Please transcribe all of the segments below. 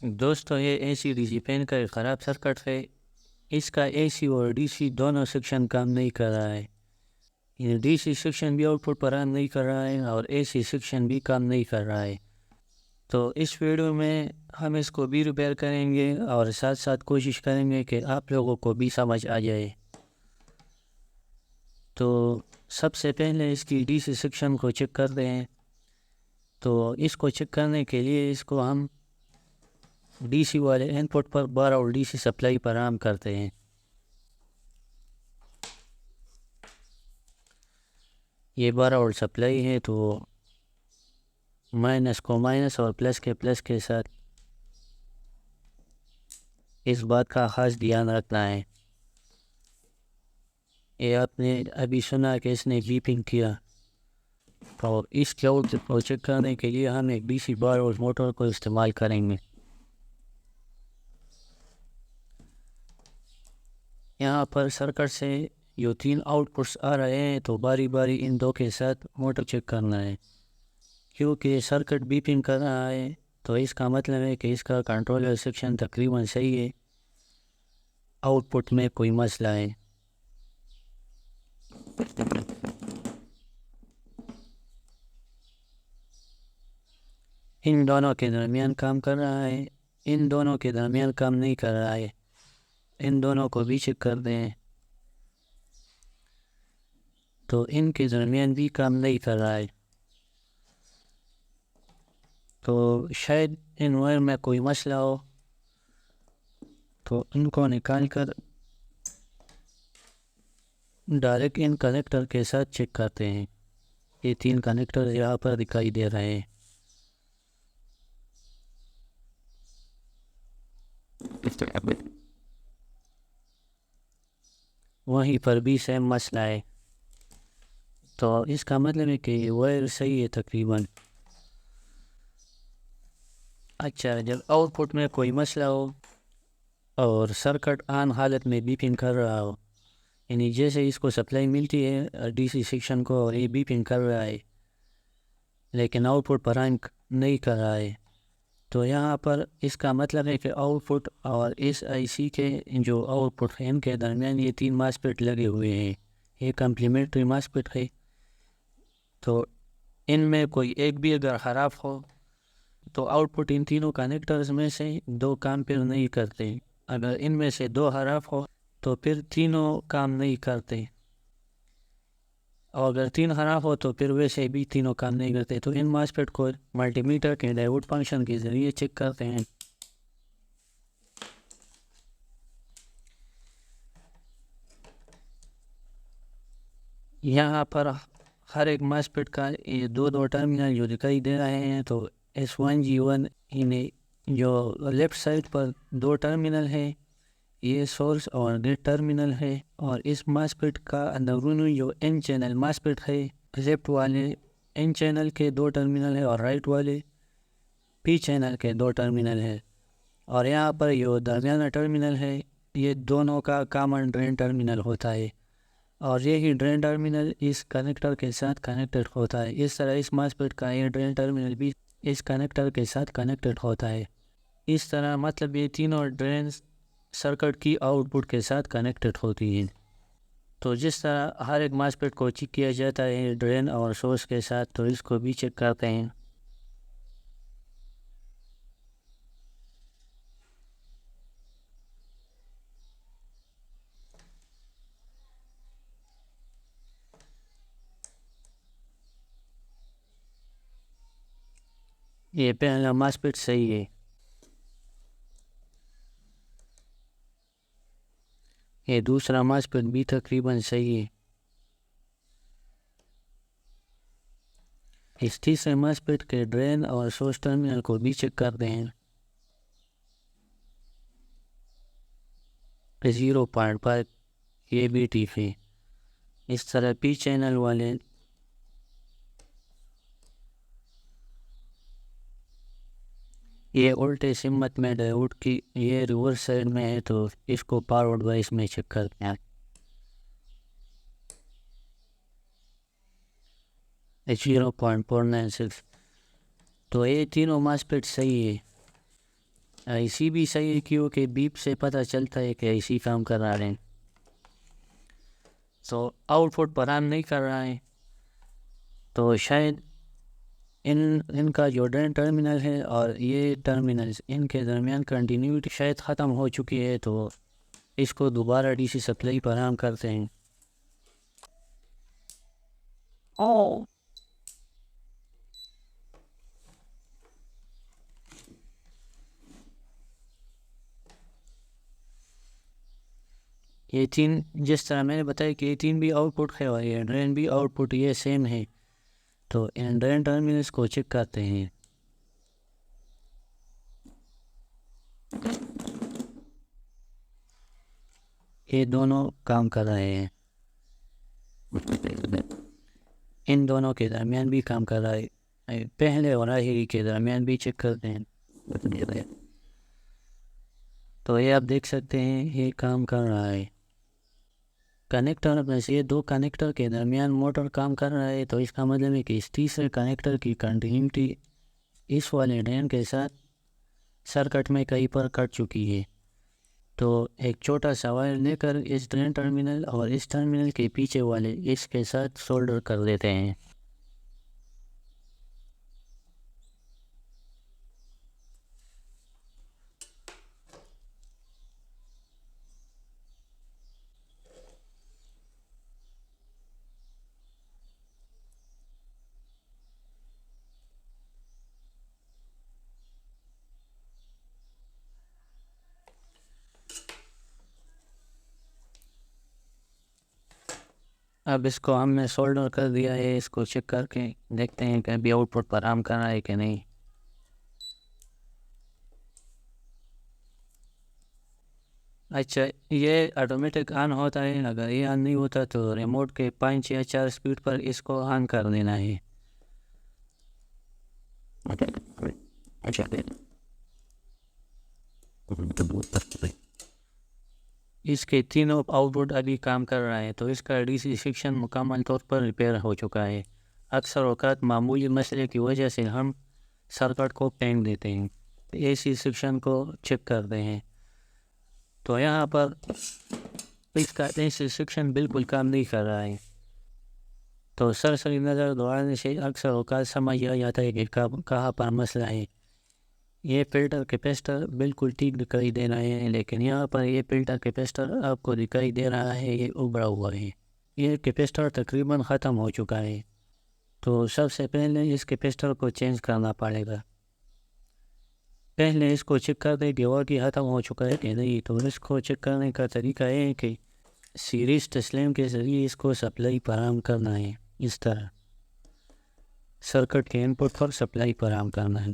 دوستو یہ اے C D C fan کا ایک خراب سرکٹ ہے۔ اس کا اے سی اور ڈی سی دونوں سیکشن کام نہیں کر رہا ہے۔ یہ ڈی سی سیکشن بھی آؤٹ پٹ فراہم نہیں کر رہا ہے اور اے سی سیکشن بھی کام نہیں کر رہا ہے۔ تو اس ویڈیو میں ہم اس کو بھی ریپیئر کریں گے اور ساتھ ساتھ کوشش کریں گے کہ آپ لوگوں کو بھی سمجھ آ جائے۔ تو سب سے پہلے اس کی ڈی سی سیکشن کو چیک کر دیں۔ تو اس کو چیک کرنے کے لیے اس کو ہم ڈی سی والے ان پٹ پر 12 اور ڈی سی سپلائی فراہم کرتے ہیں۔ یہ 12 اور سپلائی ہے تو مائنس کو مائنس اور پلس کے ساتھ اس بات کا خاص دھیان رکھنا ہے۔ یہ آپ نے ابھی سنا کہ اس نے بیپنگ کیا، اور اس کلاؤڈ کو چیک کرنے کے لیے ہم ایک ڈی سی 12 اور موٹر کو استعمال کریں گے۔ یہاں پر سرکٹ سے جو 3 آؤٹ پٹس آ رہے ہیں تو باری باری ان دو کے ساتھ موٹر چیک کرنا ہے، کیونکہ سرکٹ بیپنگ کر رہا ہے تو اس کا مطلب ہے کہ اس کا کنٹرولر سیکشن تقریباً صحیح ہے، آؤٹ پٹ میں کوئی مسئلہ ہے۔ ان دونوں کے درمیان کام کر رہا ہے، ان دونوں کے درمیان کام نہیں کر رہا ہے، ان دونوں کو بھی چیک کر دیں تو ان کے درمیان بھی کام نہیں کر رہا ہے۔ تو شاید ان وائر میں کوئی مسئلہ ہو، تو ان کو نکال کر ڈائریکٹ ان کنیکٹر کے ساتھ چیک کرتے ہیں۔ یہ 3 کنیکٹر یہاں پر دکھائی دے رہے ہیں۔ وہیں پر بھی سیم مسئلہ ہے، تو اس کا مطلب ہے کہ یہ وائر صحیح ہے تقریباً۔ اچھا، جب آؤٹ پٹ میں کوئی مسئلہ ہو اور سرکٹ آن حالت میں بیپنگ کر رہا ہو، یعنی جیسے اس کو سپلائی ملتی ہے ڈی سی سیکشن کو اور یہ بیپنگ کر رہا ہے لیکن آؤٹ پٹ فراہم نہیں کر رہا ہے، تو یہاں پر اس کا مطلب ہے کہ آؤٹ پٹ اور اس آئی سی کے جو آؤٹ پٹ ہیں ان کے درمیان یہ 3 ماسفیٹ لگے ہوئے ہیں۔ یہ کمپلیمنٹری ماسفیٹ ہے، تو ان میں کوئی ایک بھی اگر خراب ہو تو آؤٹ پٹ ان تینوں کنیکٹرز میں سے 2 کام پھر نہیں کرتے۔ اگر ان میں سے 2 خراب ہو تو پھر تینوں کام نہیں کرتے، اور اگر 3 خراب ہو تو پھر ویسے بھی تینوں کام نہیں کرتے۔ تو ان ماسفیٹ کو ملٹی میٹر کے ڈائیوڈ فنکشن کے ذریعے چیک کرتے ہیں۔ یہاں پر ہر ایک ماسفیٹ کا یہ 2 ٹرمینل جو دکھائی دے رہے ہیں، تو S1G1 انہیں جو لیفٹ سائڈ پر 2 ٹرمینل ہے، یہ سورس اور گیٹ ٹرمینل ہے، اور اس ماسفیٹ کا اندرونی جو N چینل ماسفیٹ ہے، لیفٹ والے N چینل کے 2 ٹرمینل ہے اور رائٹ والے P چینل کے 2 ٹرمینل ہے، اور یہاں پر جو درمیانہ ٹرمینل ہے یہ دونوں کا کامن ڈرین ٹرمینل ہوتا ہے، اور یہی ڈرین ٹرمینل اس کنیکٹر کے ساتھ کنیکٹڈ ہوتا ہے۔ اس طرح اس ماسفیٹ کا یہ ڈرین ٹرمینل بھی اس کنیکٹر کے ساتھ کنیکٹڈ ہوتا ہے۔ اس طرح مطلب یہ تینوں ڈرینز سرکٹ کی آؤٹ پٹ کے ساتھ کنیکٹڈ ہوتی ہیں۔ تو جس طرح ہر ایک ماسفیٹ کو چیک کیا جاتا ہے ڈرین اور سورس کے ساتھ، تو اس کو بھی چیک کرتے ہیں۔ یہ پہلا ماسفیٹ صحیح ہے، یہ دوسرا ماسفیٹ بھی تقریباً صحیح ہے۔ اس تیسرے ماسفیٹ کے ڈرین اور سورس ٹرمینل کو بھی چیک کرتے ہیں۔ 0.5 یہ بھی ٹھیک ہے۔ اس طرح پی چینل والے یہ الٹے سمت میں ڈائیوڈ کی یہ ریورس سائڈ میں ہے، تو اس کو فارورڈ وائس میں چیک کرتے ہیں۔ 0.496 تو یہ تینوں ماسفیٹ صحیح ہے۔ آئی سی بھی صحیح ہے کیونکہ بیپ سے پتہ چلتا ہے کہ آئی سی کام کر رہا ہے، تو آؤٹ پٹ فراہم نہیں کر رہا ہے. تو شاید ان کا جو ڈرین ٹرمینل ہے اور یہ ٹرمینلز ان کے درمیان کنٹینیوٹی شاید ختم ہو چکی ہے، تو اس کو دوبارہ ڈی سی سپلائی فراہم کرتے ہیں. یہ تین جس طرح میں نے بتایا کہ یہ تین بھی آؤٹ پٹ ہے اور یہ ڈرین بھی آؤٹ پٹ یہ سیم ہے، تو ان ڈرین ٹرمینلز کو چیک کرتے ہیں. یہ دونوں کام کر رہے ہیں، ان دونوں کے درمیان بھی کام کر رہا ہے، پہلے اور آخری کے درمیان بھی چیک کرتے ہیں. تو یہ آپ دیکھ سکتے ہیں یہ کام کر رہا ہے. کنیکٹر میں سے یہ دو کنیکٹر کے درمیان موٹر کام کر رہا ہے، تو اس کا مطلب ہے کہ اس تیسرے کنیکٹر کی کنٹینیوٹی اس والے ڈرین کے ساتھ سرکٹ میں کہیں پر کٹ چکی ہے. تو ایک چھوٹا سا وائر لے کر اس ڈرین ٹرمینل اور اس ٹرمینل کے پیچھے والے اس کے ساتھ سولڈر کر دیتے ہیں. اب اس کو ہم نے سولڈر کر دیا ہے، اس کو چیک کر کے دیکھتے ہیں کہ ابھی آؤٹ پٹ فراہم کر رہا ہے کہ نہیں. اچھا، یہ آٹومیٹک آن ہوتا ہے، اگر یہ آن نہیں ہوتا تو ریموٹ کے 5 یا 4 اسپیڈ پر اس کو آن کر دینا ہے. اس کے تینوں آؤٹ پٹ ابھی کام کر رہا ہے، تو اس کا ڈی سی سیکشن مکمل طور پر ریپیئر ہو چکا ہے. اکثر اوقات معمولی مسئلے کی وجہ سے ہم سرکٹ کو پھینک دیتے ہیں، اے سی سیکشن کو چیک کرتے ہیں. تو یہاں پر اس کا اے سی سیکشن بالکل کام نہیں کر رہا ہے. تو سرسری نظر دوڑانے سے اکثر اوقات سمجھ آ جاتا ہے کہ کہاں پر مسئلہ ہے. یہ فلٹر کیپیسٹر بالکل ٹھیک دکھائی دے رہا ہے، لیکن یہاں پر یہ فلٹر کیپیسٹر آپ کو دکھائی دے رہا ہے یہ ابھرا ہوا ہے. یہ کیپیسٹر تقریباً ختم ہو چکا ہے، تو سب سے پہلے اس کیپیسٹر کو چینج کرنا پڑے گا. پہلے اس کو چیک کر دیں کہ واقعی ختم ہو چکا ہے کہ نہیں. تو اس کو چیک کرنے کا طریقہ یہ ہے کہ سیریز تسلیم کے ذریعے اس کو سپلائی فراہم کرنا ہے. اس طرح سرکٹ کے ان پٹ پر سپلائی فراہم کرنا ہے.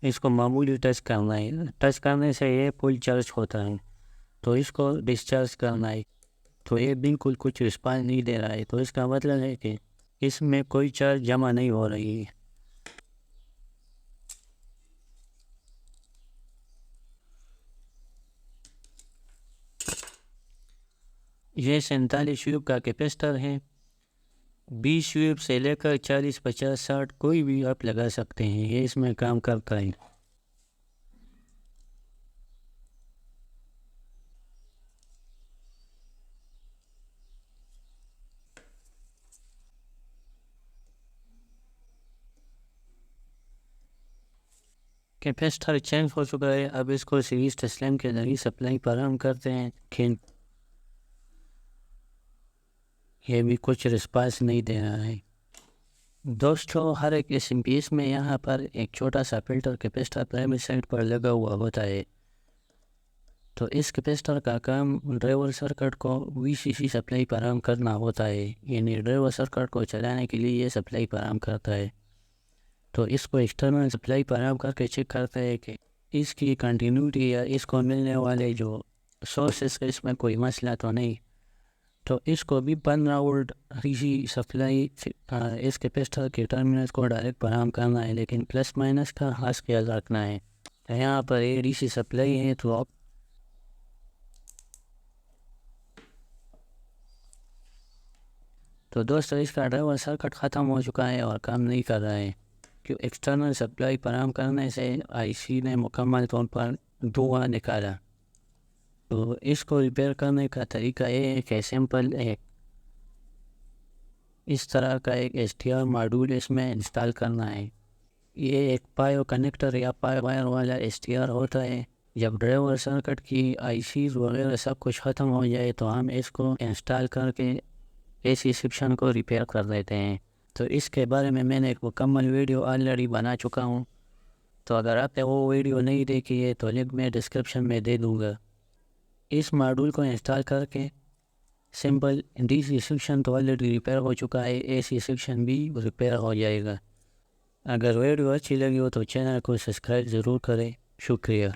اس کو معمولی ٹچ کرنا ہے، ٹچ کرنے سے یہ فل چارج ہوتا ہے. تو اس کو ڈسچارج کرنا ہے، تو یہ بالکل کچھ رسپانس نہیں دے رہا ہے، تو اس کا مطلب ہے کہ اس میں کوئی چارج جمع نہیں ہو رہی ہے. یہ 47 شیوب کا کیپیسٹر ہے. 20 شیوب سے لے کر 40 50 60 کوئی بھی آپ لگا سکتے ہیں، یہ اس میں کام کرتا ہے. کیپیسٹر چینج ہو چکا ہے، اب اس کو سیریز تسلیم کے ذریعے سپلائی فراہم کرتے ہیں. یہ بھی کچھ رسپانس نہیں دے رہا ہے. دوستو، ہر ایک اسم پیس میں یہاں پر ایک چھوٹا سا فلٹر کیپیسٹر پرائمری سائڈ پر لگا ہوا ہوتا ہے. تو اس کیپیسٹر کا کام ڈرائیور سرکٹ کو وی سی سی سپلائی فراہم کرنا ہوتا ہے، یعنی ڈرائیور سرکٹ کو چلانے کے لیے یہ سپلائی فراہم کرتا ہے. تو اس کو ایکسٹرنل سپلائی فراہم کر کے چیک کرتا ہے کہ اس کی کنٹینیوٹی یا اس کو ملنے والے جو سورسز کا اس میں کوئی مسئلہ تو نہیں. تو اس کو بھی 15 وولٹ ڈی سی سپلائی اس کیپیسٹر کے ٹرمینلز کو ڈائریکٹ فراہم کرنا ہے، لیکن پلس مائنس کا خاص خیال رکھنا ہے. یہاں پر اے ڈی سی سپلائی ہے، تو دوستو اس کا ڈرائیور سرکٹ ختم ہو چکا ہے اور کام نہیں کر رہا ہے. کہ ایکسٹرنل سپلائی فراہم کرنے سے آئی سی نے مکمل طور پر دھواں نکالا۔ تو اس کو ریپیئر کرنے کا طریقہ یہ ہے کہ سمپل اس طرح کا ایک ایس ٹی آر ماڈول اس میں انسٹال کرنا ہے۔ یہ ایک پایو کنیکٹر یا پایو وائر والا ایس ٹی آر ہوتا ہے۔ جب ڈرائیور سرکٹ کی آئی سیز وغیرہ سب کچھ ختم ہو جائے تو ہم اس کو انسٹال کر کے اے سی سیکشن کو ریپیئر کر دیتے ہیں۔ تو اس کے بارے میں نے ایک مکمل ویڈیو آلریڈی بنا چکا ہوں، تو اگر آپ نے وہ ویڈیو نہیں دیکھی ہے تو لنک میں ڈسکرپشن میں دے دوں گا۔ اس ماڈول کو انسٹال کر کے سمپل ڈی سی سیکشن تو آلریڈی ریپیئر ہو چکا ہے، اے سی سیکشن بھی ریپیئر ہو جائے گا۔ اگر ویڈیو اچھی لگی ہو تو چینل کو سبسکرائب ضرور کریں۔ شکریہ۔